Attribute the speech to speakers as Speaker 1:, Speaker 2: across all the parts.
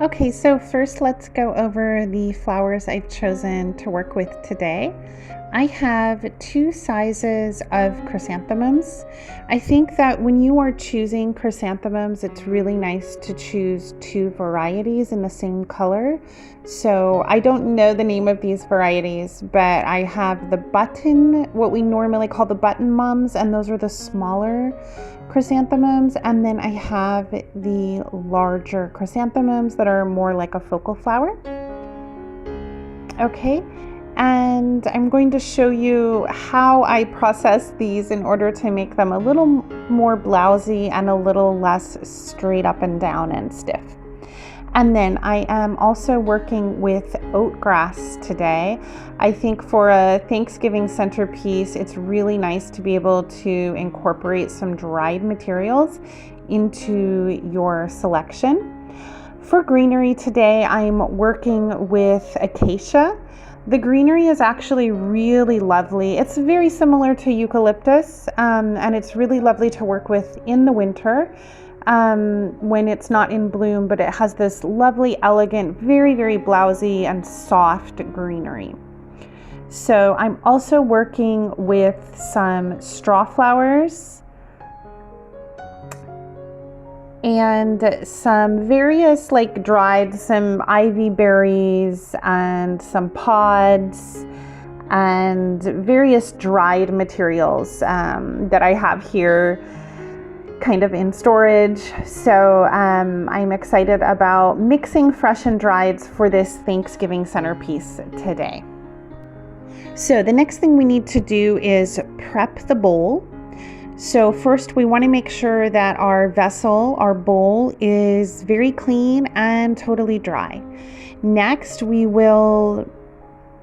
Speaker 1: Okay, so first let's go over the flowers I've chosen to work with today. I have two sizes of chrysanthemums. I think that when you are choosing chrysanthemums, it's really nice to choose two varieties in the same color. So I don't know the name of these varieties, but I have the button, what we normally call the button mums, and those are the smaller chrysanthemums, and then I have the larger chrysanthemums that are more like a focal flower. Okay, and I'm going to show you how I process these in order to make them a little more blousy and a little less straight up and down and stiff. And then I am also working with oat grass today. I think for a Thanksgiving centerpiece, it's really nice to be able to incorporate some dried materials into your selection. For greenery today, I'm working with acacia. The greenery is actually really lovely. It's very similar to eucalyptus, and it's really lovely to work with in the winter. When it's not in bloom, but it has this lovely, elegant, very, very blousy and soft greenery. So I'm also working with some straw flowers and some various dried, some ivy berries and some pods and various dried materials that I have here kind of in storage. So I'm excited about mixing fresh and drieds for this Thanksgiving centerpiece today. So the next thing we need to do is prep the bowl. So first we want to make sure that our vessel, our bowl, is very clean and totally dry. Next we will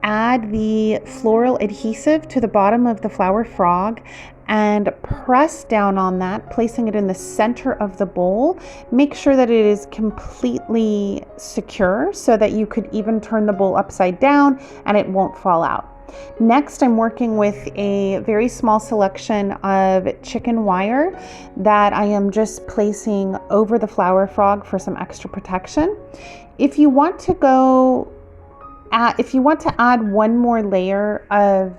Speaker 1: add the floral adhesive to the bottom of the flower frog and press down on that, placing it in the center of the bowl. Make sure that it is completely secure so that you could even turn the bowl upside down and it won't fall out. Next, I'm working with a very small selection of chicken wire that I am just placing over the flower frog for some extra protection. If you want to add one more layer of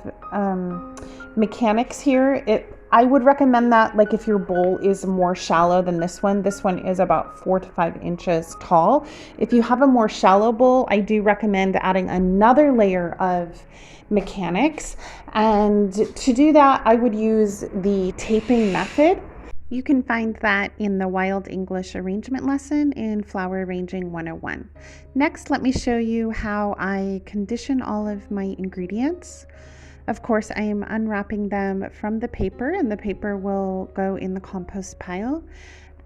Speaker 1: mechanics here, I would recommend that if your bowl is more shallow than this one is about 4 to 5 inches tall. If you have a more shallow bowl, I do recommend adding another layer of mechanics, and to do that I would use the taping method. You can find that in the Wild English arrangement lesson in Flower Arranging 101. Next, let me show you how I condition all of my ingredients. Of course, I am unwrapping them from the paper, and the paper will go in the compost pile.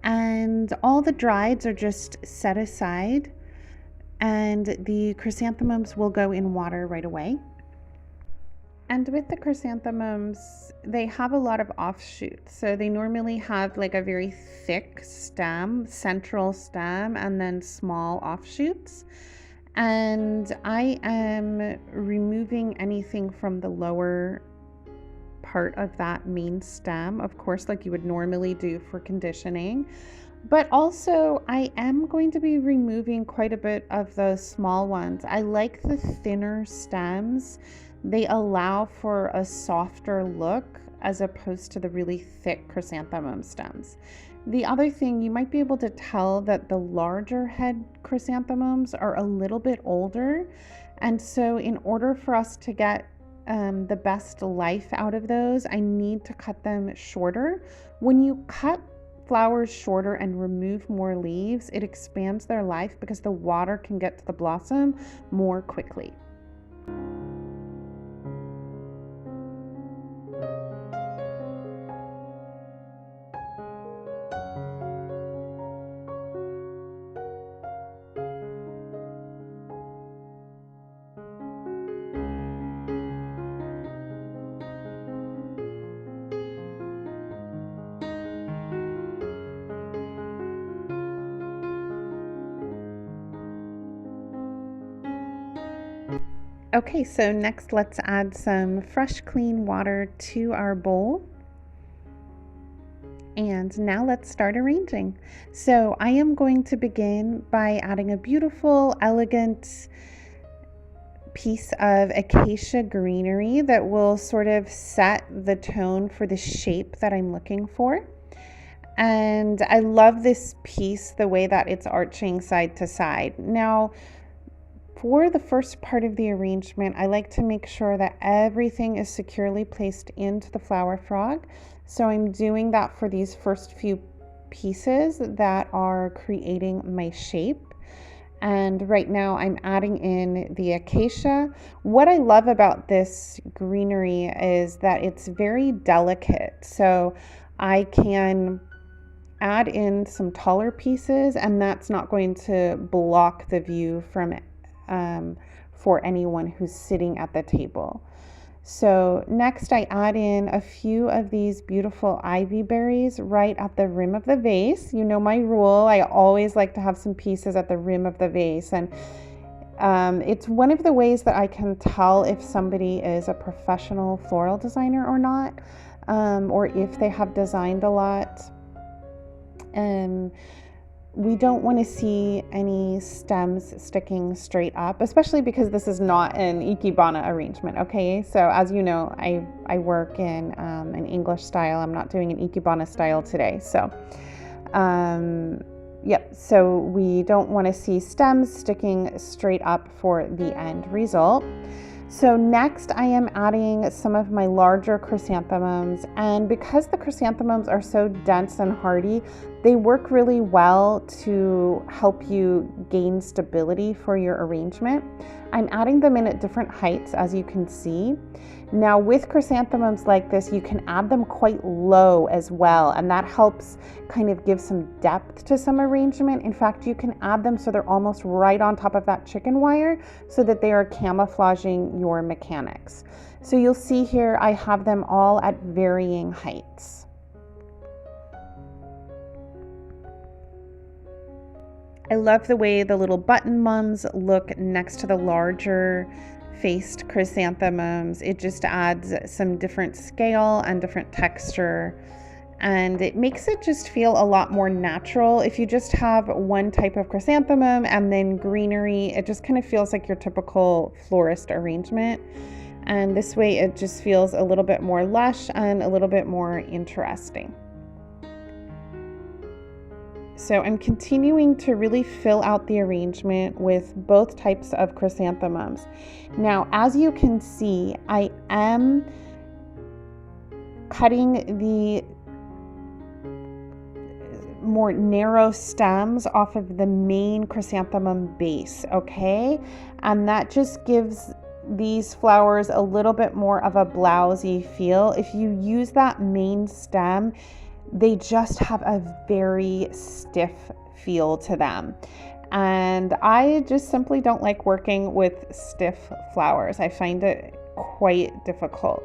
Speaker 1: And all the drieds are just set aside, and the chrysanthemums will go in water right away. And with the chrysanthemums, they have a lot of offshoots. So they normally have a very thick stem, central stem, and then small offshoots. And I am removing anything from the lower part of that main stem, of course, like you would normally do for conditioning. But also I am going to be removing quite a bit of those small ones. I like the thinner stems. They allow for a softer look as opposed to the really thick chrysanthemum stems. The other thing, you might be able to tell that the larger head chrysanthemums are a little bit older. And so in order for us to get the best life out of those, I need to cut them shorter. When you cut flowers shorter and remove more leaves, it expands their life because the water can get to the blossom more quickly. Okay, so next let's add some fresh clean water to our bowl. And now let's start arranging. So I am going to begin by adding a beautiful, elegant piece of acacia greenery that will sort of set the tone for the shape that I'm looking for. And I love this piece, the way that it's arching side to side. Now, for the first part of the arrangement, I like to make sure that everything is securely placed into the flower frog. So I'm doing that for these first few pieces that are creating my shape. And right now I'm adding in the acacia. What I love about this greenery is that it's very delicate. So I can add in some taller pieces, and that's not going to block the view from it for anyone who's sitting at the table. So next I add in a few of these beautiful ivy berries right at the rim of the vase. You know my rule, I always like to have some pieces at the rim of the vase, and it's one of the ways that I can tell if somebody is a professional floral designer or not, or if they have designed a lot. We don't want to see any stems sticking straight up, especially because this is not an ikebana arrangement, okay? So as you know, I work in an English style. I'm not doing an ikebana style today. So, so we don't want to see stems sticking straight up for the end result. So next I am adding some of my larger chrysanthemums, and because the chrysanthemums are so dense and hardy, they work really well to help you gain stability for your arrangement. I'm adding them in at different heights, as you can see. Now with chrysanthemums like this, you can add them quite low as well, and that helps kind of give some depth to some arrangement. In fact, you can add them so they're almost right on top of that chicken wire so that they are camouflaging your mechanics. So you'll see here I have them all at varying heights. I love the way the little button mums look next to the larger faced chrysanthemums. It just adds some different scale and different texture, and it makes it just feel a lot more natural. If you just have one type of chrysanthemum and then greenery, it just kind of feels like your typical florist arrangement. And this way it just feels a little bit more lush and a little bit more interesting. So I'm continuing to really fill out the arrangement with both types of chrysanthemums. Now, as you can see, I am cutting the more narrow stems off of the main chrysanthemum base, okay? And that just gives these flowers a little bit more of a blousy feel. If you use that main stem, they just have a very stiff feel to them. And I just simply don't like working with stiff flowers. I find it quite difficult.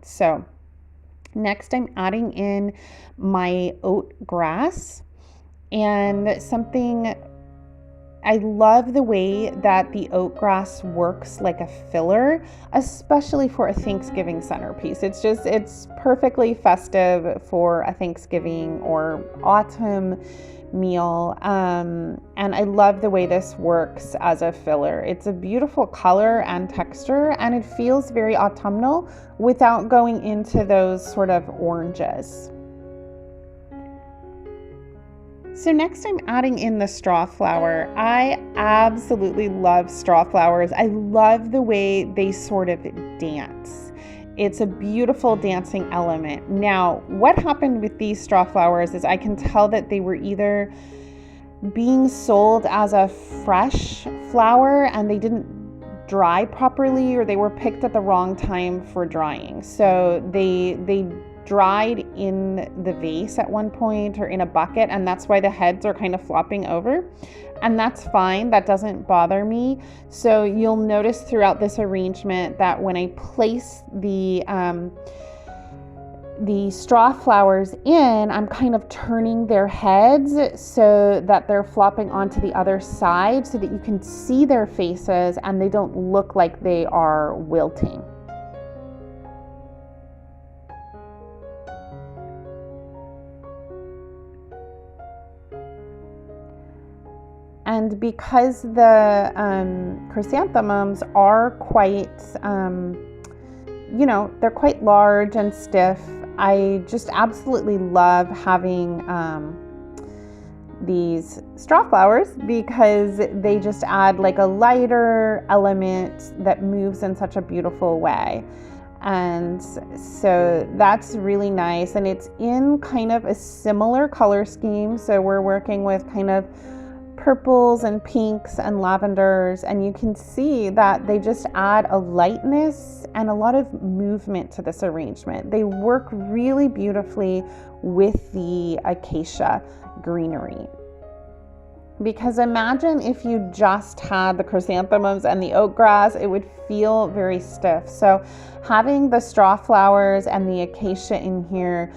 Speaker 1: So next I'm adding in my oat grass, and something I love the way that the oat grass works like a filler, especially for a Thanksgiving centerpiece. It's perfectly festive for a Thanksgiving or autumn meal. And I love the way this works as a filler. It's a beautiful color and texture, and it feels very autumnal without going into those sort of oranges. So next I'm adding in the straw flower. I absolutely love straw flowers. I love the way they sort of dance. It's a beautiful dancing element. Now, what happened with these straw flowers is I can tell that they were either being sold as a fresh flower and they didn't dry properly, or they were picked at the wrong time for drying. So they dried in the vase at one point or in a bucket, and that's why the heads are kind of flopping over. And that's fine, that doesn't bother me. So you'll notice throughout this arrangement that when I place the straw flowers in, I'm kind of turning their heads so that they're flopping onto the other side so that you can see their faces and they don't look like they are wilting. And because the chrysanthemums are quite, they're quite large and stiff, I just absolutely love having these straw flowers because they just add like a lighter element that moves in such a beautiful way. And so that's really nice. And it's in kind of a similar color scheme. So we're working with kind of purples and pinks and lavenders, and you can see that they just add a lightness and a lot of movement to this arrangement. They work really beautifully with the acacia greenery. Because imagine if you just had the chrysanthemums and the oat grass, it would feel very stiff. So having the straw flowers and the acacia in here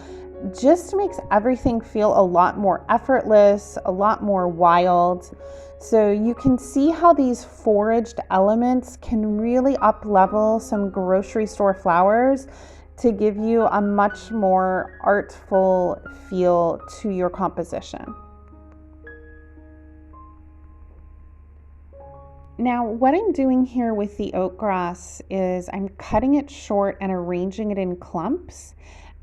Speaker 1: just makes everything feel a lot more effortless, a lot more wild. So you can see how these foraged elements can really up-level some grocery store flowers to give you a much more artful feel to your composition. Now, what I'm doing here with the oat grass is I'm cutting it short and arranging it in clumps.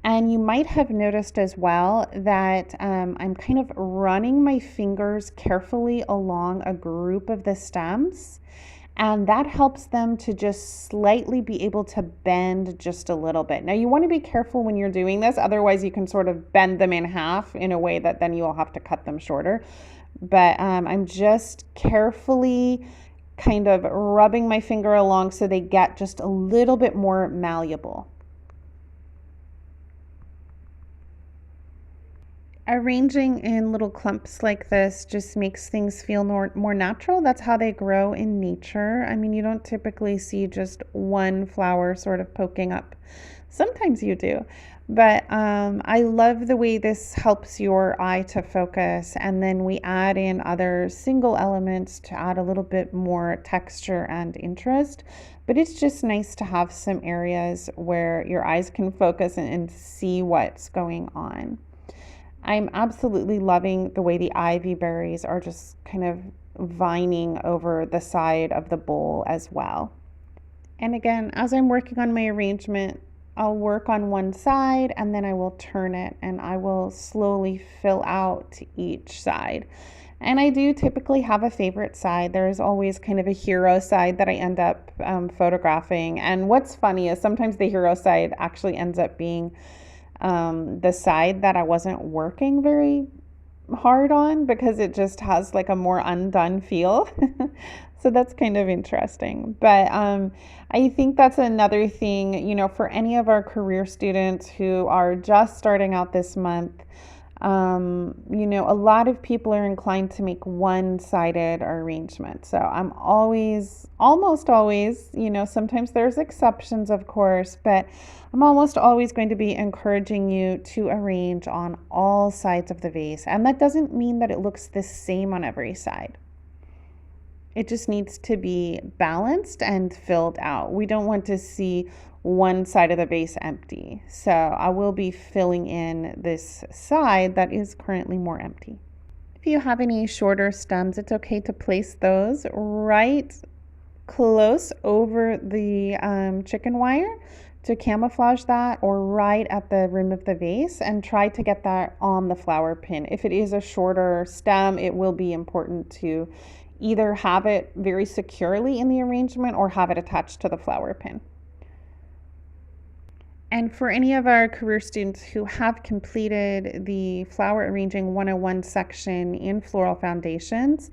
Speaker 1: And you might have noticed as well that I'm kind of running my fingers carefully along a group of the stems, and that helps them to just slightly be able to bend just a little bit. Now you want to be careful when you're doing this, otherwise you can sort of bend them in half in a way that then you'll have to cut them shorter. But I'm just carefully kind of rubbing my finger along so they get just a little bit more malleable. Arranging in little clumps like this just makes things feel more natural. That's how they grow in nature. I mean, you don't typically see just one flower sort of poking up. Sometimes you do, but I love the way this helps your eye to focus. And then we add in other single elements to add a little bit more texture and interest. But it's just nice to have some areas where your eyes can focus and see what's going on. I'm absolutely loving the way the ivy berries are just kind of vining over the side of the bowl as well. And again, as I'm working on my arrangement, I'll work on one side and then I will turn it and I will slowly fill out each side. And I do typically have a favorite side. There's always kind of a hero side that I end up photographing. And what's funny is sometimes the hero side actually ends up being the side that I wasn't working very hard on because it just has like a more undone feel. So that's kind of interesting. But I think that's another thing, for any of our career students who are just starting out this month, a lot of people are inclined to make one-sided arrangement. So I'm almost always, sometimes there's exceptions, of course, but I'm almost always going to be encouraging you to arrange on all sides of the vase. And that doesn't mean that it looks the same on every side. It just needs to be balanced and filled out. We don't want to see one side of the vase empty. So I will be filling in this side that is currently more empty. If you have any shorter stems, it's okay to place those right close over the chicken wire to camouflage that, or right at the rim of the vase, and try to get that on the flower pin. If it is a shorter stem, it will be important to either have it very securely in the arrangement or have it attached to the flower pin. And for any of our career students who have completed the Flower Arranging 101 section in Floral Foundations,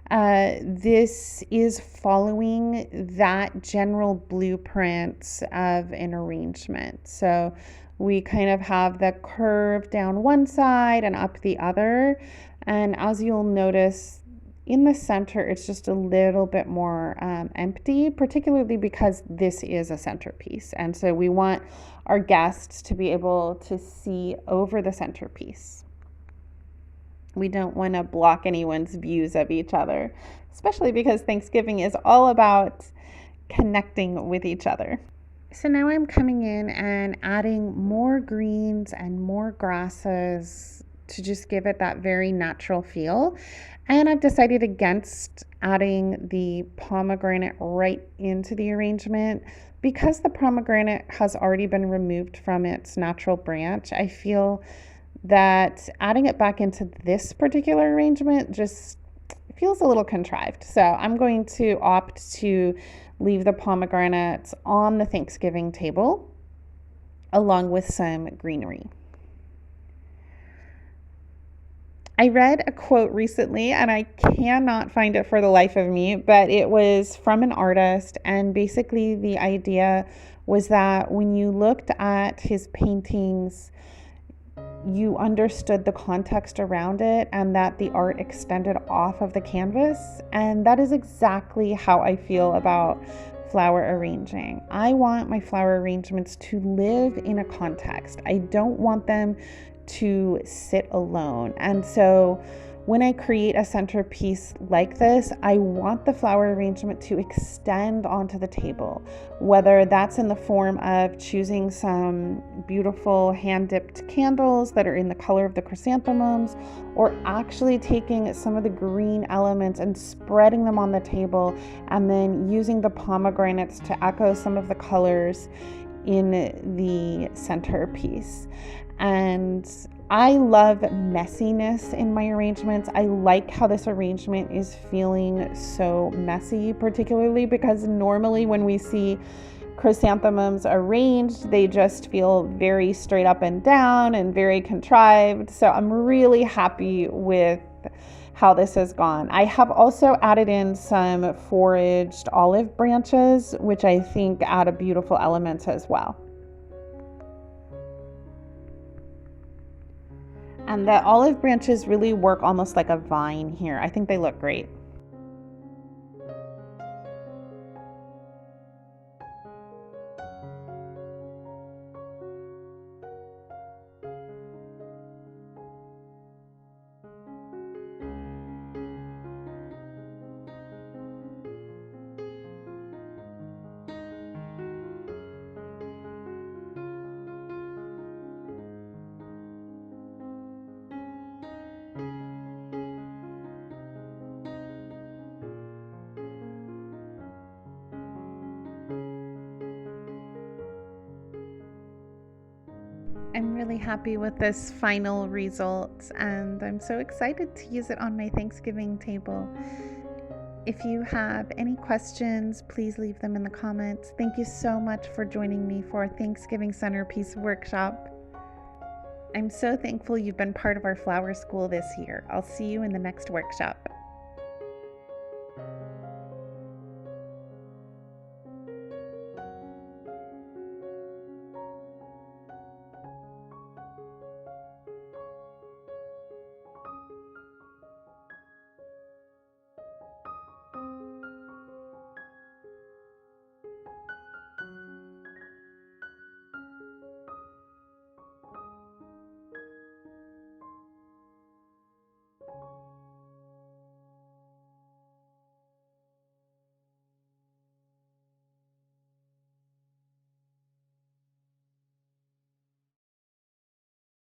Speaker 1: This is following that general blueprint of an arrangement. So we kind of have the curve down one side and up the other. And as you'll notice, in the center, it's just a little bit more empty, particularly because this is a centerpiece. And so we want our guests to be able to see over the centerpiece. We don't want to block anyone's views of each other, especially because Thanksgiving is all about connecting with each other. So now I'm coming in and adding more greens and more grasses to just give it that very natural feel. And I've decided against adding the pomegranate right into the arrangement. Because the pomegranate has already been removed from its natural branch, I feel that adding it back into this particular arrangement just feels a little contrived. So I'm going to opt to leave the pomegranates on the Thanksgiving table along with some greenery. I read a quote recently and I cannot find it for the life of me, but it was from an artist, and basically the idea was that when you looked at his paintings, you understood the context around it and that the art extended off of the canvas. And that is exactly how I feel about flower arranging. I want my flower arrangements to live in a context. I don't want them to sit alone. And so when I create a centerpiece like this, I want the flower arrangement to extend onto the table, whether that's in the form of choosing some beautiful hand-dipped candles that are in the color of the chrysanthemums, or actually taking some of the green elements and spreading them on the table, and then using the pomegranates to echo some of the colors in the centerpiece. And I love messiness in my arrangements. I like how this arrangement is feeling so messy, particularly because normally when we see chrysanthemums arranged, they just feel very straight up and down and very contrived. So I'm really happy with how this has gone. I have also added in some foraged olive branches, which I think add a beautiful element as well. And the olive branches really work almost like a vine here. I think they look great. I'm really happy with this final result, and I'm so excited to use it on my Thanksgiving table. If you have any questions, please leave them in the comments. Thank you so much for joining me for Thanksgiving Centerpiece Workshop. I'm so thankful you've been part of our flower school this year. I'll see you in the next workshop.